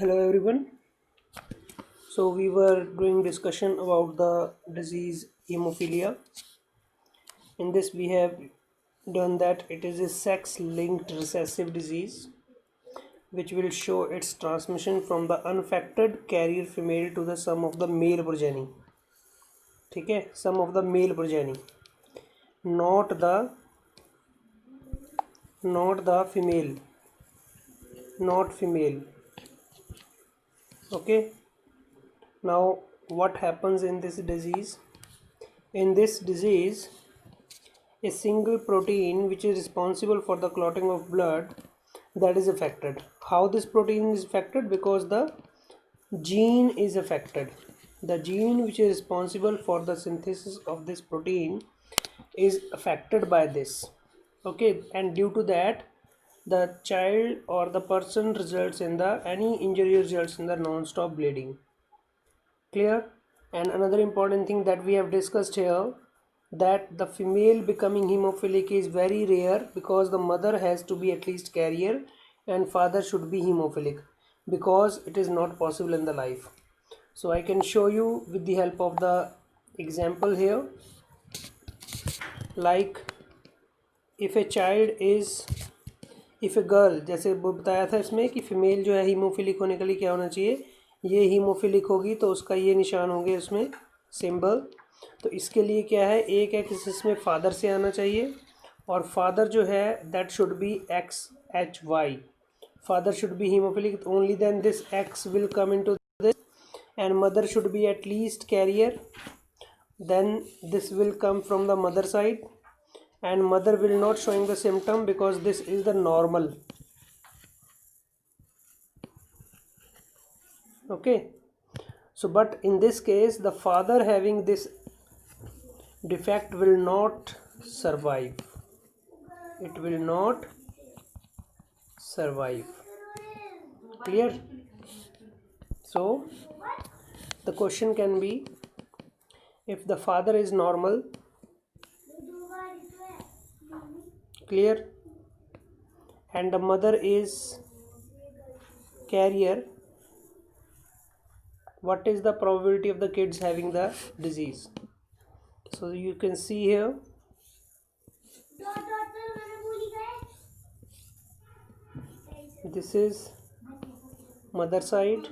Hello everyone. So we were doing discussion about the disease hemophilia. In this we have done that it is a sex-linked recessive disease which will show its transmission from the unaffected carrier female to the some of the male progeny. ठीक है, some of the male progeny, not the female, not female. Okay. Now what happens in this disease? In this disease, a single protein which is responsible for the clotting of blood that is affected. How this protein is affected? Because the gene is affected. The gene which is responsible for the synthesis of this protein is affected by this. Okay, and due to that the child or the person results in the any injury results in the non-stop bleeding. Clear? And another important thing that we have discussed here, that the female becoming hemophilic is very rare because the mother has to be at least carrier and father should be hemophilic, because it is not possible in the life. So I can show you with the help of the example here. Like if a child is, if a girl, जैसे बताया था इसमें कि female जो है haemophilic होने के लिए क्या होना चाहिए, ये हीमोफिलिक होगी तो उसका ये निशान होंगे उसमें सिंबल. तो इसके लिए क्या है, एक एक्स इसमें फादर से आना चाहिए और फादर जो है that should be XHY. Father should be haemophilic, only then this X will come into this, and mother should be at least carrier, then this will come from the mother side, and mother will not showing the symptom because this is the normal. Okay, so but in this case the father having this defect will not survive, it will not survive. Clear? So the question can be, if the father is normal, clear, and the mother is carrier, what is the probability of the kids having the disease? So you can see here, this is mother side,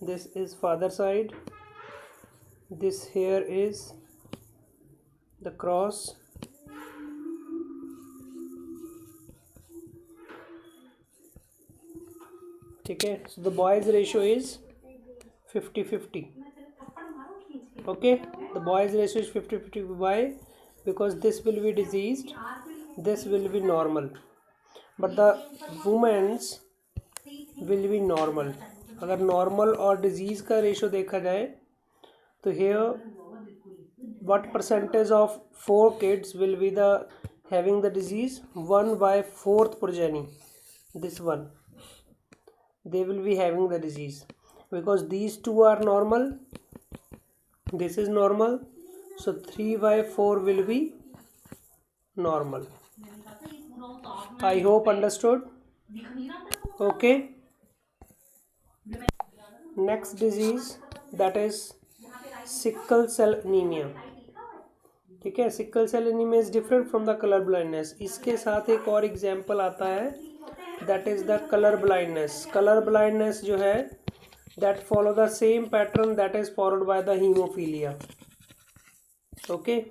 this is father side, this here is the cross, okay. So the boys ratio is 50-50. Okay, the boys ratio is 50-50. Why? Because this will be diseased, this will be normal, but the women's will be normal. अगर normal और disease का ratio देखा जाए तो here what percentage of 4 kids will be the having the disease? 1/4 progeny, this one, they will be having the disease, because these two are normal, this is normal, so 3/4 will be normal. I hope understood. Okay, next disease, that is sickle cell anemia. ठीक है, sickle cell anaemia is different from the colour blindness. इसके साथ एक और example आता है, that is the colour blindness. Colour blindness जो है that follow the same pattern that is followed by the haemophilia. Okay,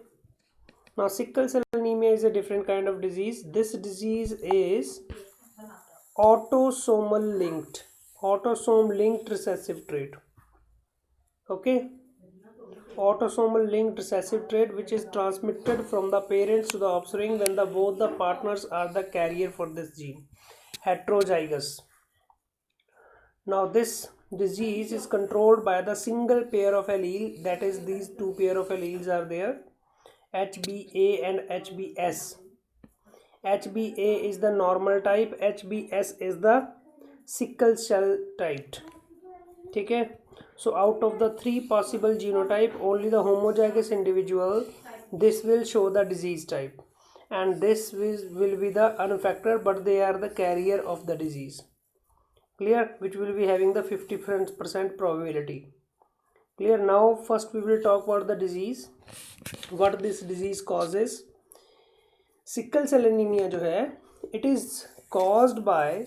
now sickle cell anemia is a different kind of disease. This disease is autosomal linked recessive trait. Okay, autosomal linked recessive trait which is transmitted from the parents to the offspring when both the partners are the carrier for this gene, heterozygous. Now this disease is controlled by the single pair of allele, that is these two pair of alleles are there, HBA and HBS. HBA is the normal type, HBS is the sickle cell type. ठीक है, so out of the 3 possible genotype, only the homozygous individual, this will show the disease type, and this will be the unaffected but they are the carrier of the disease. clear, which will be having the 50% probability. Clear. Now first we will talk about the disease, what this disease causes. Sickle cell anemia जो है, it is caused by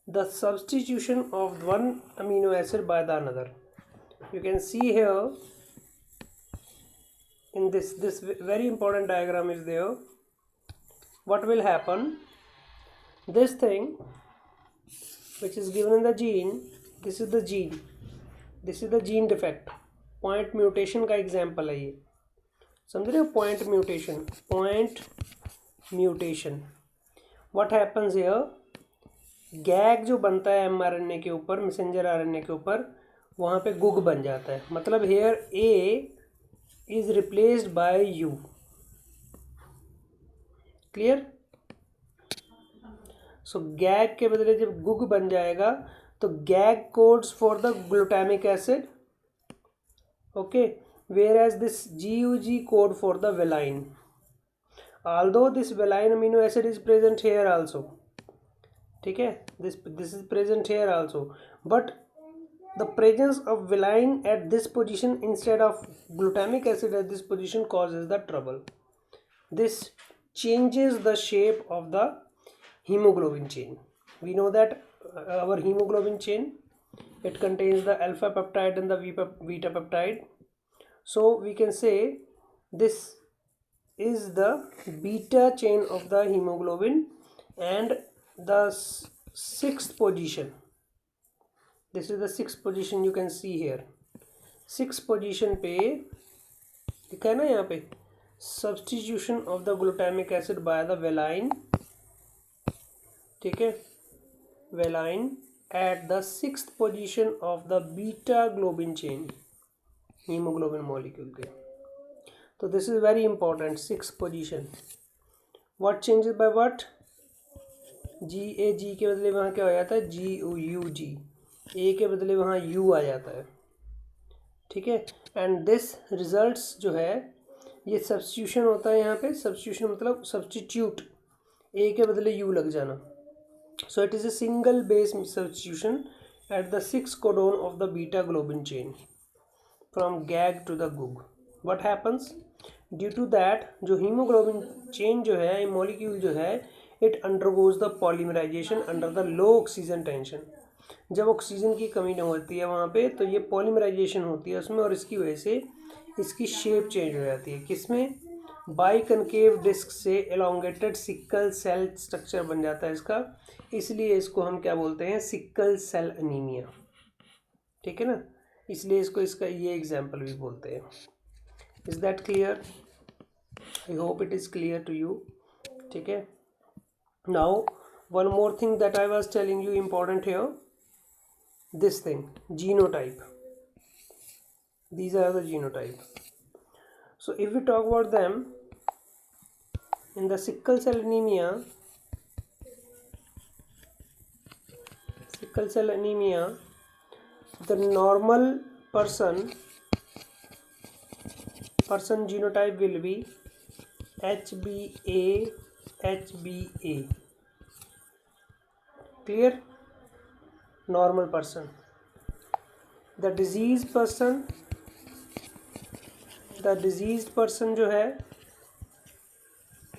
the substitution of one amino acid by the another. You can see here in this very important diagram is there. What will happen, this thing which is given in the gene, this is the gene, this is the gene defect. Point mutation का example है ये, समझ रहे हो? Point mutation what happens here, gag जो बनता है mRNA के ऊपर, मैसेंजर RNA के ऊपर, वहाँ पे गुग बन जाता है. मतलब here A is replaced by U. Clear? So GAG के बदले जब गुग बन जाएगा तो GAG codes for the glutamic acid, okay, whereas this GUG code for the valine. Although this valine amino acid is present here also, ठीक है, this is present here also, but the presence of valine at this position instead of glutamic acid at this position causes the trouble. This changes the shape of the hemoglobin chain. We know that our hemoglobin chain, it contains the alpha peptide and the beta peptide. So we can say this is the beta chain of the hemoglobin, and the sixth position, this is the sixth position, you can see here. sixth position पे लिखा है ना यहाँ पे, substitution of the glutamic acid by the valine, ठीक है, valine at the sixth position of the beta globin chain, hemoglobin molecule के. तो this is very important, sixth position. What changes by what? GAG के बदले वहाँ क्या हो जाता है, GUG. A के बदले वहाँ U आ जाता है, ठीक है. एंड दिस रिजल्ट्स जो है, ये सब्स्टिट्यूशन होता है यहाँ पे. सब्स्टिट्यूशन मतलब सब्स्टिट्यूट, A के बदले U लग जाना. So it is a single base substitution at the 6th codon of the beta globin chain from GAG to the GUG. What happens? Due to that, जो hemoglobin chain जो है, molecule जो है, it undergoes the polymerization under the low oxygen tension. जब oxygen की कमी नहीं होती है वहाँ पे, तो ये पॉलीमराइजेशन होती है उसमें, और इसकी वजह से इसकी शेप चेंज हो जाती है. किसमें? बाइकनकेव डिस्क से एलोंगेटेड सिक्कल सेल स्ट्रक्चर बन जाता है इसका. इसलिए इसको हम क्या बोलते हैं, सिक्कल सेल एनीमिया, ठीक है ना. इसलिए इसको इसका ये एग्जाम्पल भी बोलते हैं. Is that clear? I hope it is clear to you. ठीक है. Now one more thing that I was telling you important here, this thing, genotype. These are the genotype. So if we talk about them, in the sickle cell anemia, the normal person genotype will be HbA. Clear? Normal person. The disease person जो है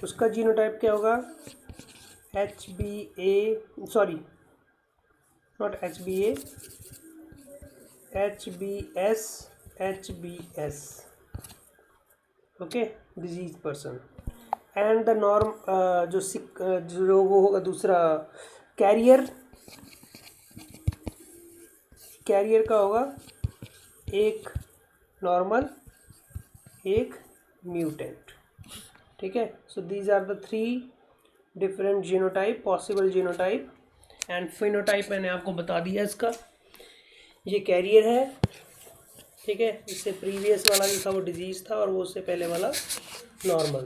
उसका genotype क्या होगा, HbA, sorry not HbA, HbS. Okay, disease person. And the norm जो वो होगा दूसरा career का होगा, एक नॉर्मल, एक म्यूटेंट. ठीक है. So these are the 3 different genotype, possible genotype. And phenotype मैंने आपको बता दिया इसका. ये कैरियर है, ठीक है. इससे प्रीवियस वाला जो था वो डिजीज था, और वो उससे पहले वाला नॉर्मल.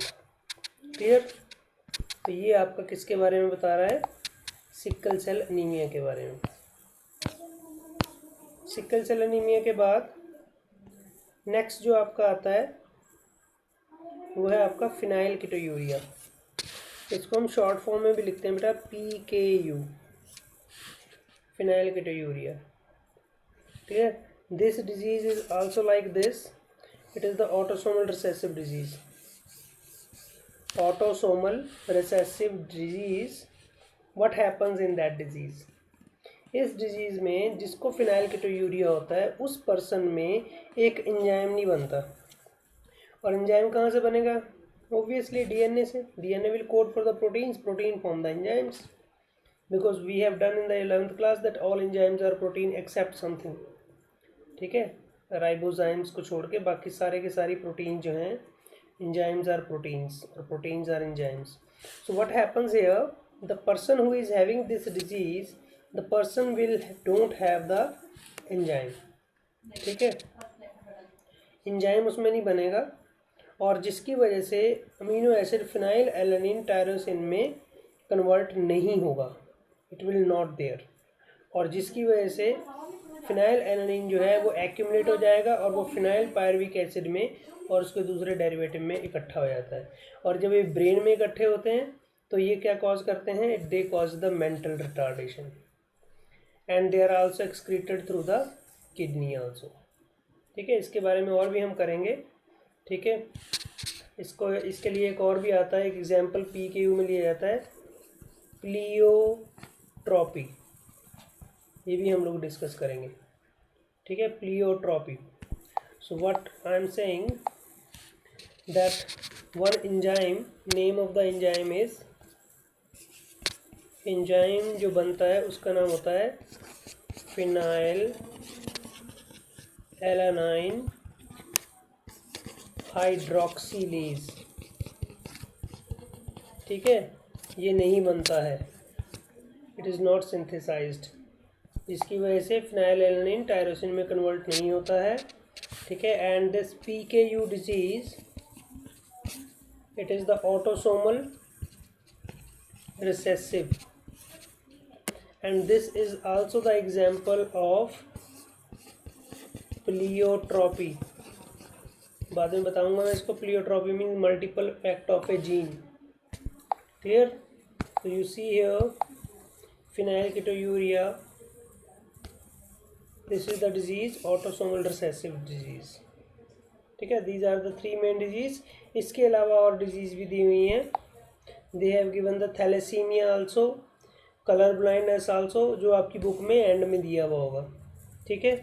क्लियर? तो ये आपका किसके बारे में बता रहा है, सिक्कल सेल एनीमिया के बारे में. सिक्कल सेल एनीमिया के बाद नेक्स्ट जो आपका आता है वो है आपका फिनाइल कीटोयूरिया. इसको हम शॉर्ट फॉर्म में भी लिखते हैं बेटा, PKU, phenylketonuria. Clear? This disease is also like this. It is the autosomal recessive disease. Autosomal recessive disease. What happens in that disease? इस डिजीज़ में जिसको फिनाइलकेटोयूरिया होता है उस पर्सन में एक एंजाइम नहीं बनता. और एंजाइम कहाँ से बनेगा? ऑब्वियसली डीएनए से. DNA will code for the proteins, protein form the enzymes, because we have done in the 11th class that all enzymes are protein except something. ठीक है, राइबोजाइम्स को छोड़ के बाकी सारे के सारी प्रोटीन जो हैं एंजाइम्स आर प्रोटीन्स और proteins are enzymes. So what happens here, the person who is having this disease, the person will don't have the enzyme. ठीक है, एंजाइम उसमें नहीं बनेगा और जिसकी वजह से amino acid phenyl alanine tyrosine में कन्वर्ट नहीं होगा, इट विल नॉट देयर. और जिसकी वजह से फिनाइल एलानिन जो है वो एक्यूमुलेट हो जाएगा और वो फिनाइल पायरुविक एसिड में और उसके दूसरे डेरिवेटिव में इकट्ठा हो जाता है. और जब ये ब्रेन में इकट्ठे होते हैं तो ये क्या कॉज करते हैं? They cause the mental retardation. And they are also excreted through the kidney also. ठीक है, इसके बारे में और भी हम करेंगे. ठीक है, इसको इसके लिए एक और भी आता है, एक एग्जाम्पल PKU में लिया जाता है, प्लियोट्रॉपी. ये भी हम लोग डिस्कस करेंगे. ठीक है, pleiotropy. So what I am saying that one enzyme, name of the enzyme is, enzyme जो बनता है उसका नाम होता है फिनाइल एलानाइन हाइड्रोक्सीलेज. ठीक है, ये नहीं बनता है, इट इज़ नॉट सिंथेसाइज्ड, जिसकी वजह से फिनाइल एलानिन टायरोसिन में कन्वर्ट नहीं होता है. ठीक है, and this PKU disease, it is the autosomal recessive, and this is also the example of pleiotropy. बाद में बताऊंगा मैं इसको. Pleiotropy means multiple effect of A gene. Clear? so you see here phenylketonuria, this is the disease, autosomal recessive disease. ठीक है, these are the 3 main disease. इसके अलावा और डिजीज़ भी दी हुई हैं. they have given the thalassemia also, color blindness also, जो आपकी बुक में एंड में दिया हुआ होगा. ठीक है.